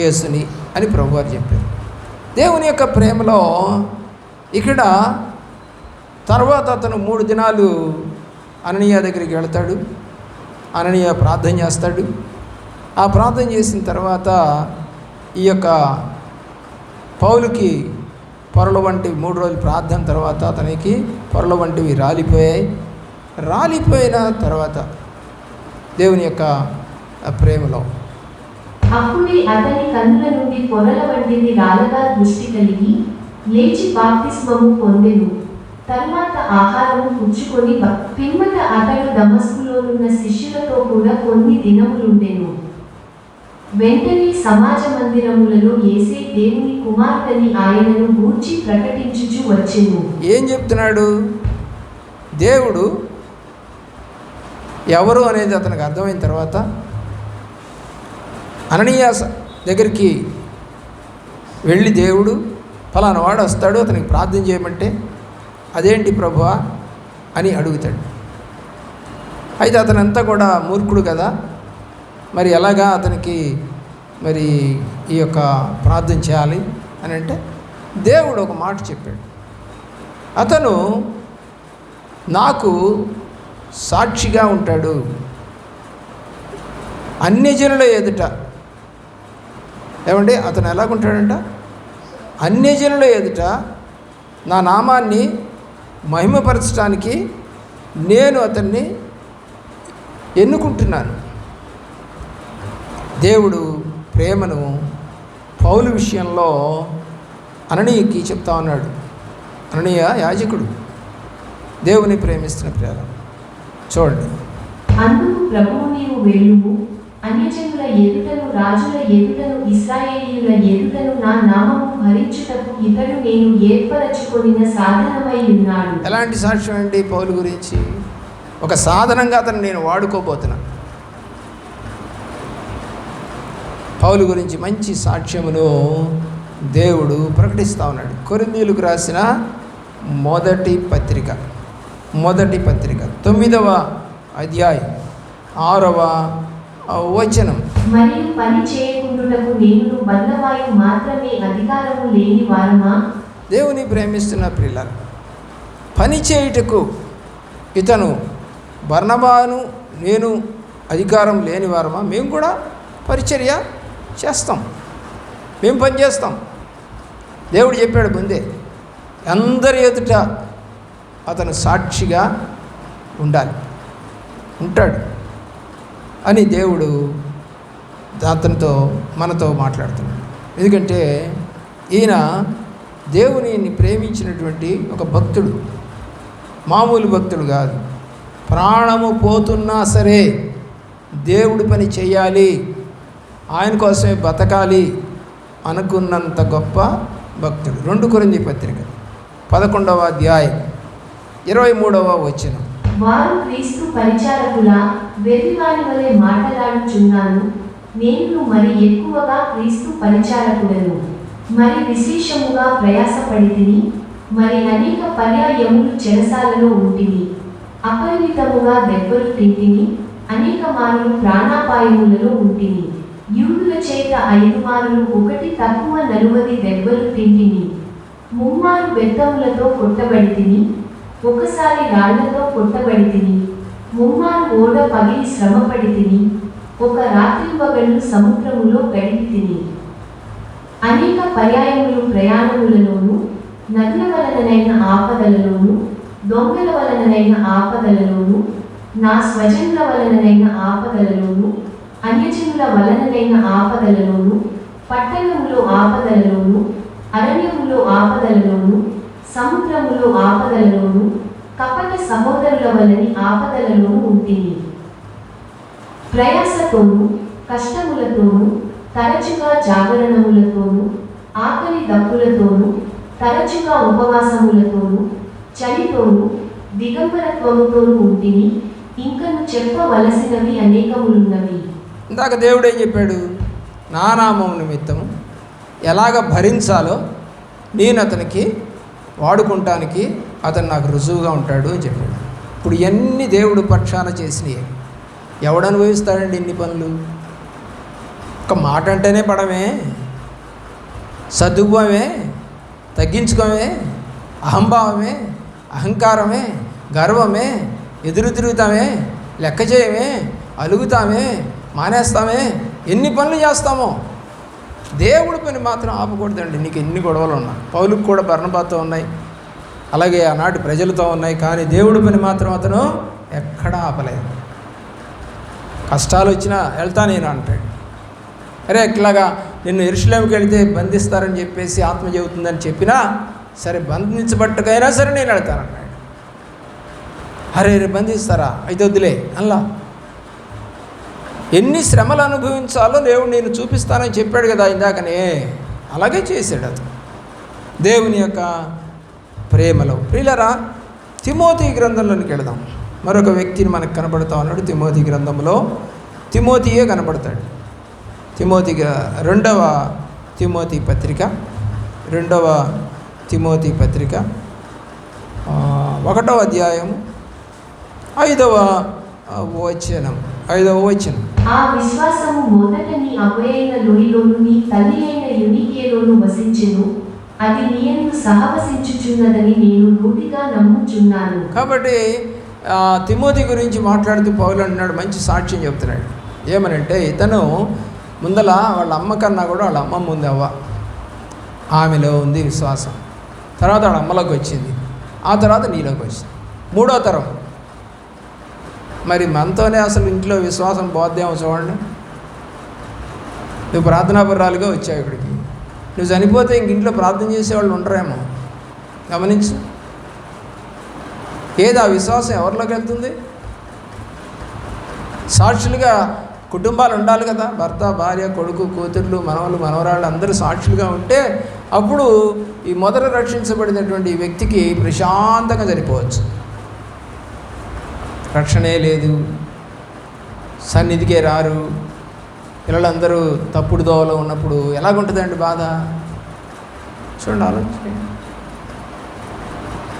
యేసుని అని ప్రభువారు చెప్పారు. దేవుని యొక్క ప్రేమలో ఇక్కడ తర్వాత అతను 3 దినాలు అననీయ దగ్గరికి వెళ్తాడు. అననీయ ప్రార్థన చేస్తాడు. ఆ ప్రార్థన చేసిన తర్వాత ఈ యొక్క పౌలుకి పొరల వంటి 3 రోజులు ప్రార్థన తర్వాత అతనికి పొరల వంటివి రాలిపోయాయి. రాలిపోయిన తర్వాత దేవుని యొక్క ప్రేమలో అప్పుడే అతని కన్నుల నుండి పొరల వంటిది రాలగా దృష్టి కలిగి లేచి బాప్తిస్మము పొందెను. తరువాత ఆహారము పుచ్చుకొని పిమ్మట అతడు దమస్కులోనున్న శిష్యులతో కూడా కొన్ని దినములుండెను. వెంటనే సమాజ మందిరములలో యేసే దేవుని కుమారుడని ఆయనను గూర్చి ప్రకటించుచు వచ్చెను. ఏం చెప్తున్నాడు? దేవుడు ఎవరు అనేది అతనికి అర్థమైన తర్వాత అననీయ దగ్గరికి వెళ్ళి దేవుడు ఫలానా వాడు వస్తాడు, అతనికి ప్రార్థన చేయమంటే అదేంటి ప్రభువా అని అడుగుతాడు. అయితే అతనంతా కూడా మూర్ఖుడు కదా, మరి ఎలాగా అతనికి మరి ఈ యొక్క ప్రార్థన చేయాలి అని అంటే దేవుడు ఒక మాట చెప్పాడు. అతను నాకు సాక్షిగా ఉంటాడు అన్యజనుల ఎదుట. ఏమండి, అతను ఎలాగుంటాడంట? అన్యజనుల ఎదుట నా నామాన్ని మహిమపరచడానికి నేను అతన్ని ఎన్నుకుంటున్నాను. దేవుడు ప్రేమను పౌలు విషయంలో అననీయకి చెప్తా ఉన్నాడు. అననీయ యాజకుడు, దేవుని ప్రేమిస్తున్న ప్రేమ చూడండి. అందుకు ప్రభువు నీవు వెళ్ళుము, అన్యజనుల ఎదుటను రాజుల ఎదుటను ఇశ్రాయేలీయుల ఎదుటను నా నామము భరించుటకు ఇతడు నేను ఏర్పరచుకొనిన సాధనమై ఉన్నాడు. ఎలాంటి సాక్ష్యం అండి పౌలు గురించి? ఒక సాధనంగా అతను నేను వాడుకోబోతున్నా. పౌలు గురించి మంచి సాక్ష్యమును దేవుడు ప్రకటిస్తూ ఉన్నాడు. కొరింథీయులకు రాసిన మొదటి పత్రిక 9వ అధ్యాయం 6వ వచనం. మరియు పని చేయకుండుటకు నేను బల్లవాయు మాత్రమే అధికారము లేని వారమా? దేవుని ప్రేమిస్తున్న ప్రియులారా, పని చేయుటకు ఇతను బర్నబాను నేను అధికారం లేని వారమా? మేము కూడా పరిచర్య చేస్తాం, మేము పని చేస్తాం. దేవుడు చెప్పాడు ముందే, అందరి ఎదుట అతను సాక్షిగా ఉంటాడు అని దేవుడు అతనితో మనతో మాట్లాడుతున్నాడు. ఎందుకంటే ఈయన దేవునిని ప్రేమించినటువంటి ఒక భక్తుడు, మామూలు భక్తుడు కాదు. ప్రాణము పోతున్నా సరే దేవుడి పని చేయాలి, ఆయన కోసమే బతకాలి అనుకున్నంత గొప్ప భక్తుడు. 2 కొరింథీ పత్రిక 11వ అధ్యాయం 23వ వచనం. వారు క్రీస్తు పరిచారకుల వెర్రివారి వలె మాటలాడుచున్నాను, నేను మరి ఎక్కువగా క్రీస్తు పరిచారకులను, మరి విశేషముగా ప్రయాసపడితిని, మరి అనేక పర్యాయములు చెరసాలలో ఉంటిని, అపరిమితముగా దెబ్బలు తింటిని, అనేక మారులు ప్రాణాపాయములలో ఉంటిని, యూదుల చేత 5 మారులు ఒకటి తక్కువ 40 దెబ్బలు తింటిని, 3 మారు బెత్తములతో కొట్టబడితిని, ఒకసారి రాళ్లతో కొట్టబడితిని, 3 మారు ఓడ పగిలి శ్రమపడితిని, ఒక రాత్రింబగళ్ళు సముద్రములో గడిపితిని, అనేక పర్యాయములు ప్రయాణములలోను, నదుల వలననైన ఆపదలలోను, దొంగల వలననైన ఆపదలలోను, నా స్వజనుల వలననైన ఆపదలలోను, అన్యజనుల వలననైన ఆపదలలోను, పట్టణములో ఆపదలలోను, అరణ్యములో ఆపదలలోను, సముద్రములో ఆపదలలోను, కపట సహోదరుల వలని ఆపదలలోను ఉంటిని. ప్రయాసతోను కష్టములతోను, తరచుగా జాగరణములతోను, ఆకలి దప్పులతోను, తరచుగా ఉపవాసములతోను, చలితోను, దిగంబరత్వముతోను ఉంటిని. ఇంకను చెప్పవలసినవి అనేకములున్నవి. ఇందాక దేవుడు ఏం చెప్పాడు? నా నామం నిమిత్తము ఎలాగ భరించాలో నేను అతనికి వాడుకుంటానికి అతను నాకు రుజువుగా ఉంటాడు అని చెప్పాడు. ఇప్పుడు ఇవన్నీ దేవుడు పక్షాన చేసినవి. ఎవడు అనుభవిస్తాడండి ఇన్ని పనులు? ఒక మాట అంటేనే పడమే, సర్దుకోవమే, తగ్గించుకోవమే, అహంభావమే, అహంకారమే, గర్వమే, ఎదురు తిరుగుతామే, లెక్క చేయమే, అలుగుతామే, మానేస్తామే, ఎన్ని పనులు చేస్తామో. దేవుడి పని మాత్రం ఆపకూడదండి. నీకు ఎన్ని గొడవలు ఉన్నా, పౌలుకు కూడా బర్నబాతో ఉన్నాయి, అలాగే ఆనాటి ప్రజలతో ఉన్నాయి, కానీ దేవుడి పని మాత్రం అతను ఎక్కడా ఆపలేదు. కష్టాలు వచ్చినా వెళ్తా నేను అంటాడు. అరే ఇట్లాగా నిన్ను యెరూషలేముకి వెళితే బంధిస్తారని చెప్పేసి ఆత్మ చెబుతుందని చెప్పినా సరే, బంధించబట్టకైనా సరే నేను వెళ్తానన్నాడు. అరే బంధిస్తారా, అయితే వద్దులే అలా. ఎన్ని శ్రమలు అనుభవించాలో దేవుడు నేను చూపిస్తానని చెప్పాడు కదా ఇందాకనే, అలాగే చేశాడు అతను దేవుని యొక్క ప్రేమలో. ప్రియులరా, తిమోతి గ్రంథంలోనికి వెళదాం. మరొక వ్యక్తిని మనకు కనబడతా ఉన్నాడు తిమోతి గ్రంథంలో. తిమోతియే కనబడతాడు. 2వ తిమోతి పత్రిక 1వ అధ్యాయం 5వ వచనం. ఆ విశ్వాసము మొదట నీ అవ్వయైన లోయలోను నీ తల్లి అయిన యునికేలోను వసించెను, అది నీయందు సహవసించుచున్నదని నేను నూటిగా నమ్ముచున్నాను. కాబట్టి తిమోతి గురించి మాట్లాడుతూ పౌలు అంటున్నాడు, మంచి సాక్ష్యం చెప్తున్నాడు. ఏమనంటే ఇతను ముందల వాళ్ళ అమ్మ కన్నా కూడా వాళ్ళ అమ్మమ్మ ఉంది, అవ్వ, ఆమెలో ఉంది విశ్వాసం. తర్వాత వాళ్ళ అమ్మలోకి వచ్చింది, ఆ తర్వాత నీలోకి వచ్చింది, 3వ తరం. మరి మనతోనే అసలు ఇంట్లో విశ్వాసం బోధ్యం. చూడండి, నువ్వు ప్రార్థనాపరాలుగా వచ్చావు ఇక్కడికి, నువ్వు చనిపోతే ఇంక ఇంట్లో ప్రార్థన చేసేవాళ్ళు ఉండరేమో. గమనించు, ఏది ఆ విశ్వాసం ఎవరిలోకి వెళ్తుంది? సాక్షులుగా కుటుంబాలు ఉండాలి కదా, భర్త, భార్య, కొడుకు, కూతుర్లు, మనవలు, మనవరాళ్ళు అందరూ సాక్షులుగా ఉంటే అప్పుడు ఈ మొదట రక్షించబడినటువంటి ఈ వ్యక్తికి ప్రశాంతంగా చనిపోవచ్చు. రక్షణే లేదు, సన్నిధికే రారు, పిల్లలందరూ తప్పుడు దోవలో ఉన్నప్పుడు ఎలాగుంటుందండి బాధ? చూడండి, ఆలోచించండి.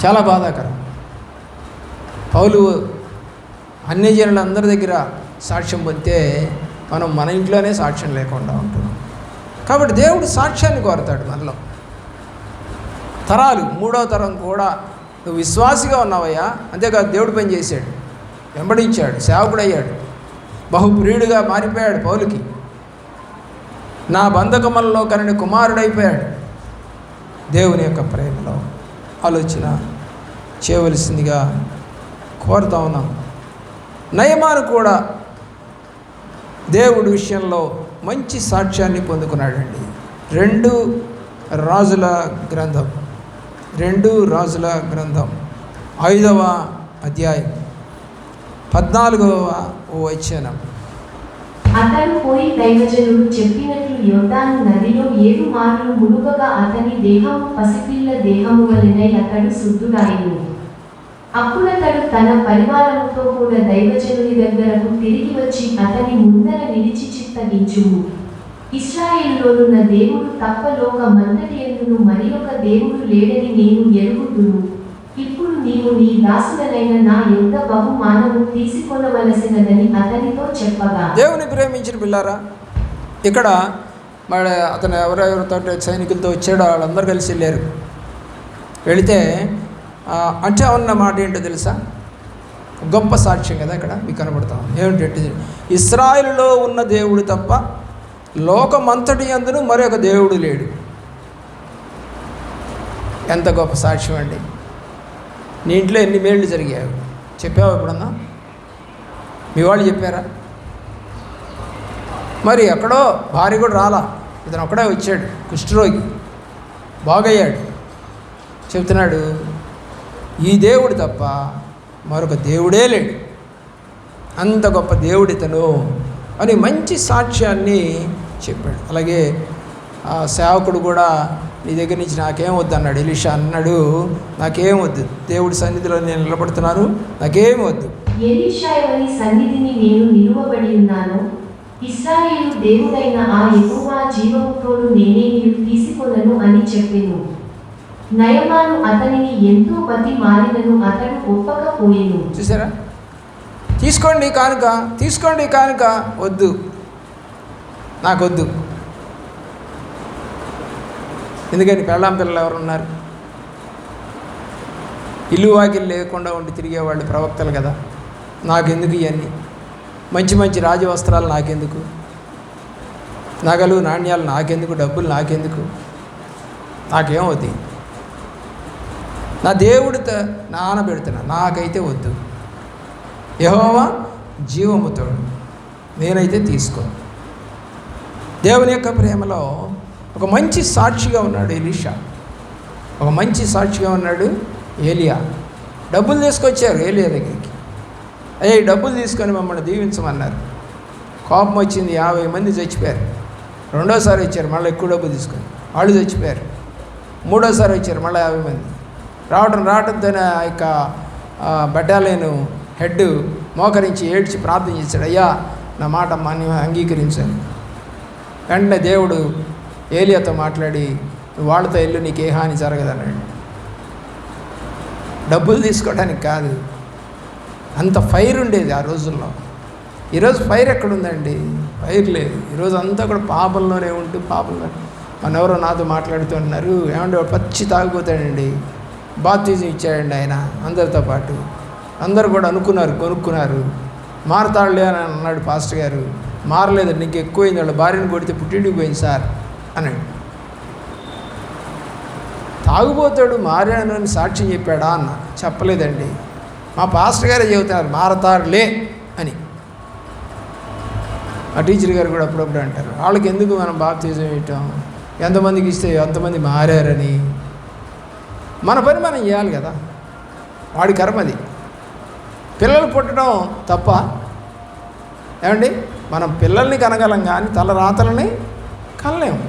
చాలా బాధాకరం. పౌలు అన్ని జనులందరి దగ్గర సాక్ష్యం పొందితే మనం మన ఇంట్లోనే సాక్ష్యం లేకుండా ఉంటున్నాం. కాబట్టి దేవుడు సాక్ష్యాన్ని కోరతాడు మనలో. తరాలు, 3వ తరం కూడా నువ్వు విశ్వాసిగా ఉన్నావయ్యా, అంతేకాదు దేవుడు పని చేశాడు, వెంబడించాడు, సేవకుడయ్యాడు, బహుప్రియుడిగా మారిపోయాడు. పౌలుకి నా బంధకములలో కనని కుమారుడైపోయాడు. దేవుని యొక్క ప్రేమలో ఆలోచన చేయవలసిందిగా కోరుతా ఉన్నాం. నయమాను కూడా దేవుడి విషయంలో మంచి సాక్ష్యాన్ని పొందుకున్నాడండి. 2 రాజుల గ్రంథం 5వ అధ్యాయం 14వ వచనం. అతడు పోయి దైవజనుడు చెప్పినట్లు యోర్దాను నదిలో 7 మార్లు మునుగగా అతని దేహము పసిపిల్ల దేహము వలెనై అతడు శుద్ధుడాయెను. అప్పుడతడు తన పరివారముతో కూడా దైవజనుని దగ్గరకు తిరిగి వచ్చి అతని ముందర నిలిచి చిత్తగించుము. ఇశ్రాయేలులోనున్న దేవుడు తప్ప లోకమంతటి యందును మరి ఒక దేవుడు లేడని నేను ఎరుగుదును. ఇప్పుడు నీవు నీ దాసుడనైన నా యొద్ద బహుమానము తీసుకొనవలసినదని అతనితో చెప్పగా, దేవుని ప్రేమించిన పిల్లారా, ఇక్కడ మరి అతను ఎవరెవరితో సైనికులతో వచ్చాడో వాళ్ళందరూ కలిసి వెళ్ళారు. వెళితే అంటే ఉన్న మాట ఏంటో తెలుసా? గొప్ప సాక్ష్యం కదా ఇక్కడ మీకు కనబడతాం. ఏమిటంటే, ఇశ్రాయేలులో ఉన్న దేవుడు తప్ప లోకమంతటి యందును మరొక దేవుడు లేడు. ఎంత గొప్ప సాక్ష్యం అండి! నీ ఇంట్లో ఎన్ని మేళ్ళు జరిగాయి చెప్పావా ఎప్పుడన్నా? మీ వాళ్ళు చెప్పారా? మరి ఎక్కడో భార్య కూడా రాలా, ఇతను ఒక్కడే వచ్చాడు, కుష్ఠరోగి, బాగయ్యాడు. చెప్తున్నాడు, ఈ దేవుడు తప్ప మరొక దేవుడే లేడు, అంత గొప్ప దేవుడు ఇతను అని మంచి సాక్ష్యాన్ని చెప్పాడు. అలాగే ఆ సేవకుడు కూడా నీ దగ్గర నుంచి నాకేం వద్దు అన్నాడు. ఎలీషా అన్నాడు, నాకేం వద్దు, దేవుడి సన్నిధిలో నేను నిలబడుతున్నాను, నాకేం వద్దు. ఎలీషా ఎవరి సన్నిధిని నేను నిలువబడి ఉన్నాను, ఇశ్రాయేలు దేవుడైన ఆ యెహోవా జీవముతోను నేనే నీవు తీసుకొనను అని చెప్పెను. నయమాను అతనిని ఎంతో బతిమాలినను అతడు ఒప్పకపోయెను. చూసారా? తీసుకోండి కానుక, తీసుకోండి కానుక, వద్దు, నాకొద్దు. ఎందుకని? పెళ్ళాం పిల్లలు ఎవరు ఉన్నారు? ఇల్లు వాకిలు లేకుండా ఉండి తిరిగేవాళ్ళు ప్రవక్తలు కదా. నాకెందుకు ఇవన్నీ? మంచి మంచి రాజవస్త్రాలు నాకెందుకు? నగలు నాణ్యాలు నాకెందుకు? డబ్బులు నాకెందుకు? నాకేం వద్దు. నా దేవుడితో నానబెడుతున్నా, నాకైతే వద్దు. యెహోవా జీవముతోడు, నేనైతే తీసుకో. దేవుని యొక్క ప్రేమలో ఒక మంచి సాక్షిగా ఉన్నాడు ఎలీషా, ఒక మంచి సాక్షిగా ఉన్నాడు ఏలియా. డబ్బులు తీసుకొచ్చారు ఏలియా దగ్గరికి. అయ్యే డబ్బులు తీసుకొని మమ్మల్ని దీవించమన్నారు. కోపం వచ్చింది, 50 మంది చచ్చిపోయారు. రెండోసారి వచ్చారు, మళ్ళీ ఎక్కువ డబ్బులు తీసుకొని వాళ్ళు చచ్చిపోయారు. మూడోసారి వచ్చారు, మళ్ళీ 50 మంది. రావడంతోనే ఆ యొక్క బెటాలియన్ హెడ్ మోకరించి ఏడ్చి ప్రార్థన చేశాడు, అయ్యా నా మాట మాని అంగీకరించాను. వెంటనే దేవుడు ఏలియాతో మాట్లాడి, వాళ్ళతో వెళ్ళు, నీకు ఏ హాని జరగదన్నాడు. డబ్బులు తీసుకోవడానికి కాదు, అంత ఫైర్ ఉండేది ఆ రోజుల్లో. ఈరోజు ఫైర్ ఎక్కడుందండి? ఫైర్ లేదు. ఈరోజు అంతా కూడా పాపంలోనే ఉంటూ పాపంలో. ఎవరో నాతో మాట్లాడుతున్నారు, ఏమంటే పచ్చి తాగిపోతాడండి, బాప్తిజం ఇచ్చాడండి ఆయన అందరితో పాటు. అందరూ కూడా అనుకున్నారు, కొనుక్కున్నారు, మారతాడులే అని అన్నాడు పాస్టర్ గారు. మారలేదు, నీకు ఎక్కువైంది, వాళ్ళ భార్యను కొడితే పుట్టింటికి పోయింది సార్ అన్నాడు. తాగుపోతాడు మారాను అని సాక్ష్యం చెప్పాడా అన్న? చెప్పలేదండి, మా పాస్టర్ గారే చెబుతున్నారు మారతాడులే అని. ఆ టీచర్ గారు కూడా అప్పుడప్పుడు అంటారు, వాళ్ళకి ఎందుకు మనం బాప్తిజం ఇవ్వటం, ఎంతమందికి ఇస్తే ఎంతమంది మారారని. మన పని మనం చేయాలి కదా, వాడి కర్మది. పిల్లలు పుట్టడం తప్ప? ఏమండి? మనం పిల్లల్ని కనగలం కానీ తలరాతలని కనలేము.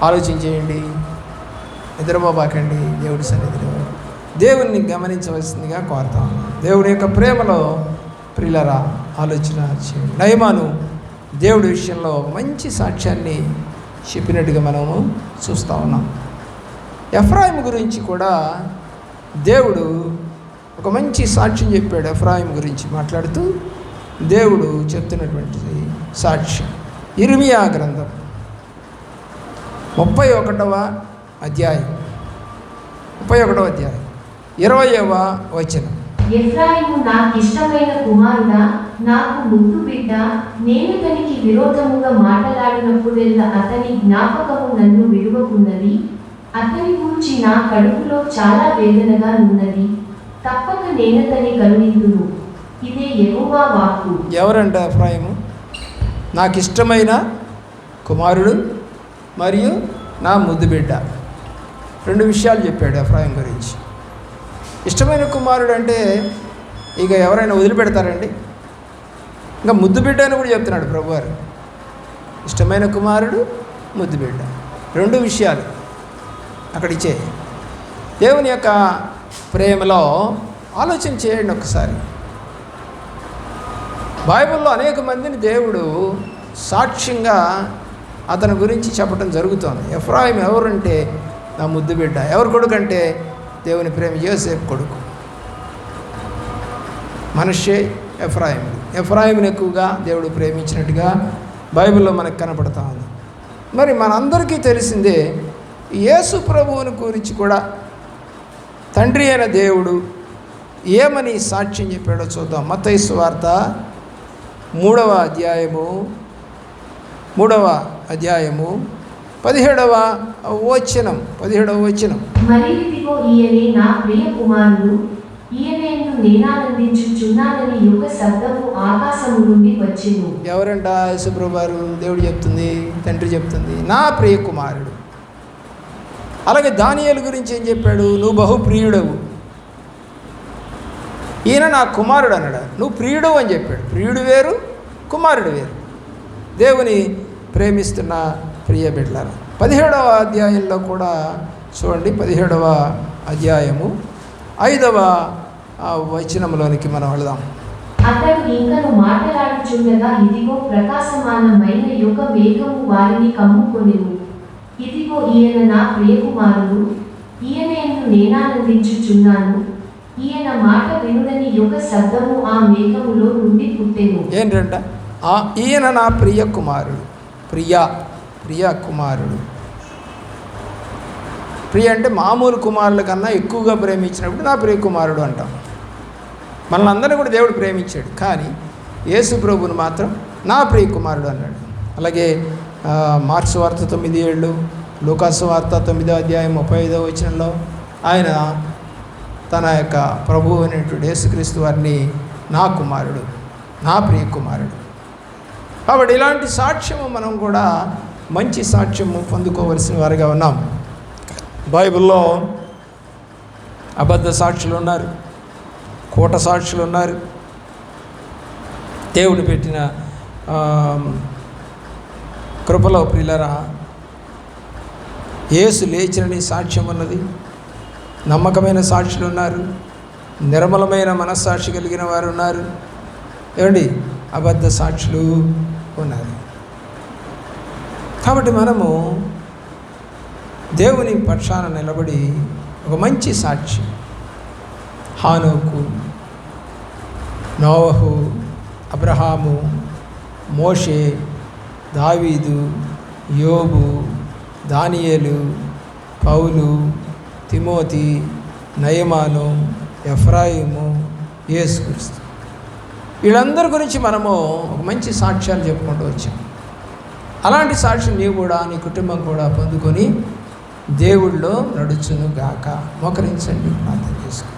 ఆలోచించేయండి, నిద్రపోబాకండి. దేవుడి సన్నిధిలో దేవుణ్ణి గమనించవలసిందిగా కోరుతాం. దేవుని యొక్క ప్రేమలో ప్రియులరా ఆలోచన చేయండి. నయమాను దేవుడి విషయంలో ఒక మంచి సాక్ష్యాన్ని చెప్పినట్టుగా మనము చూస్తూ ఉన్నాం. ఎఫ్రాయిము గురించి కూడా దేవుడు ఒక మంచి సాక్ష్యం చెప్పాడు. ఎఫ్రాయిము గురించి మాట్లాడుతూ దేవుడు చెప్తున్నటువంటిది సాక్ష్యం. ఇర్మియా గ్రంథం 31వ అధ్యాయం 20వ వచనం. ఎఫ్రాయిము నాకిష్టమైన కుమారుడా, నాకు ముద్దు బిడ్డ, నేను తనకి విరోధముగా మాటలాడినప్పుడెల్లా అతని జ్ఞాపకము నన్ను విడువకున్నది. అతని గూర్చి నా కడుపులో చాలా వేదనగా ఉన్నది. తప్పక నేనతని కరుణింతును. ఇదే యెహోవా వాక్కు. ఎవరంట ఎఫ్రాయిము? నాకు ఇష్టమైన కుమారుడు మరియు నా ముద్దు బిడ్డ. 2 విషయాలు చెప్పాడు ఎఫ్రాయిం గురించి. ఇష్టమైన కుమారుడు అంటే ఇక ఎవరైనా వదిలిపెడతారండి? ఇంకా ముద్దు బిడ్డ అని కూడా చెప్తున్నాడు ప్రభువారు. ఇష్టమైన కుమారుడు, ముద్దు బిడ్డ, 2 విషయాలు అక్కడ ఇచ్చే. దేవుని యొక్క ప్రేమలో ఆలోచన చేయండి ఒకసారి. బైబిల్లో అనేక మందిని దేవుడు సాక్ష్యంగా అతని గురించి చెప్పడం జరుగుతోంది. ఎఫ్రాయిం ఎవరంటే నా ముద్దు బిడ్డ. ఎవరు కొడుకు అంటే దేవుని ప్రేమ యోసేపు కొడుకు. మనష్షే ఎఫ్రాయిముడు. ఎఫ్రాయిముని ఎక్కువగా దేవుడు ప్రేమించినట్టుగా బైబిల్లో మనకు కనపడతా ఉంది. మరి మనందరికీ తెలిసిందే యేసు ప్రభువుని గురించి కూడా తండ్రి అయిన దేవుడు ఏమని సాక్ష్యం చెప్పాడో చూద్దాం. మత్తయి సువార్త 3వ అధ్యాయము 17వ వచనం. మరియు ఇదిగో ఈయనే నా ప్రియ కుమారుడు, ఈయనేను నేనానందించుచున్నానని యొక్క శబ్దము ఆకాశము నుండి వచ్చెను. ఎవరంట? యేసుప్రభు వారు. దేవుడు చెప్తుంది, తండ్రి చెప్తుంది, నా ప్రియ కుమారుడు. అలాగే దానియేలు గురించి ఏం చెప్పాడు? నువ్వు బహుప్రియుడవు, ఈయన నా కుమారుడు అన్నాడు. నువ్వు ప్రియుడు అని చెప్పాడు. ప్రియుడు వేరు, కుమారుడు వేరు. దేవుని ప్రేమిస్తున్న ప్రియ బిడ్డలారా, 17వ అధ్యాయంలో కూడా చూడండి. 17వ అధ్యాయము 5వ వచనంలోనికి మనం వెళదాం. అతడు ఇంకను మాట్లాడుచుండగా ఇదిగో ప్రకాశమానమైన యొక్క మేఘము వారిని కమ్ముకొనెను. ఇదిగో ఈయన నా ప్రియకుమారుడు, ఈయనేను నేనానందించుచున్నాను, ఈయన మాట వినుడని యొక్క శబ్దము ఆ మేఘములో నుండి పుట్టెను. ఏంటంట? ఈయన నా ప్రియ కుమారుడు. ప్రియ కుమారుడు. ప్రియ అంటే మామూలు కుమారుల కన్నా ఎక్కువగా ప్రేమించినప్పుడు నా ప్రియ కుమారుడు అంటాం. మనల్ని అందరినీ కూడా దేవుడు ప్రేమించాడు, కానీ యేసు ప్రభువుని మాత్రం నా ప్రియ కుమారుడు అన్నాడు. అలాగే మార్క్స్ వార్త 9:7, లూకాసు వార్త 9వ అధ్యాయం 35వ వచనంలో ఆయన తన యొక్క ప్రభువు అయినటువంటి యేసుక్రీస్తు వారిని నా కుమారుడు, నా ప్రియ కుమారుడు. కాబట్టి ఇలాంటి సాక్ష్యము మనం కూడా మంచి సాక్ష్యము పొందుకోవలసిన వారిగా ఉన్నాం. బైబిల్లో అబద్ధ సాక్షులు ఉన్నారు, కూట సాక్షులు ఉన్నారు. దేవుడు పెట్టిన కృపలో ప్రియులరా యేసు లేచినని సాక్ష్యం ఉన్నది. నమ్మకమైన సాక్షులు ఉన్నారు, నిర్మలమైన మనస్సాక్షి కలిగిన వారు ఉన్నారు. ఏమండి? అబద్ధ సాక్షులు ఉన్నారు. కాబట్టి మనము దేవుని పక్షాన నిలబడి ఒక మంచి సాక్షి, హానోకు, నోవహు, అబ్రహాము, మోషే, దావీదు, యోబు, దానియేలు, పౌలు, తిమోతి, నయమాను, ఎఫ్రాయిము, యేసుక్రీస్తు, వీళ్ళందరి గురించి మనము ఒక మంచి సాక్ష్యాలు చెప్పుకుంటూ వచ్చాం. అలాంటి సాక్ష్యం నీవు కూడా, నీ కుటుంబం కూడా పొందుకొని దేవుళ్ళో నడుచును గాక. మోకరించండి, ప్రార్థన చేసుకోండి.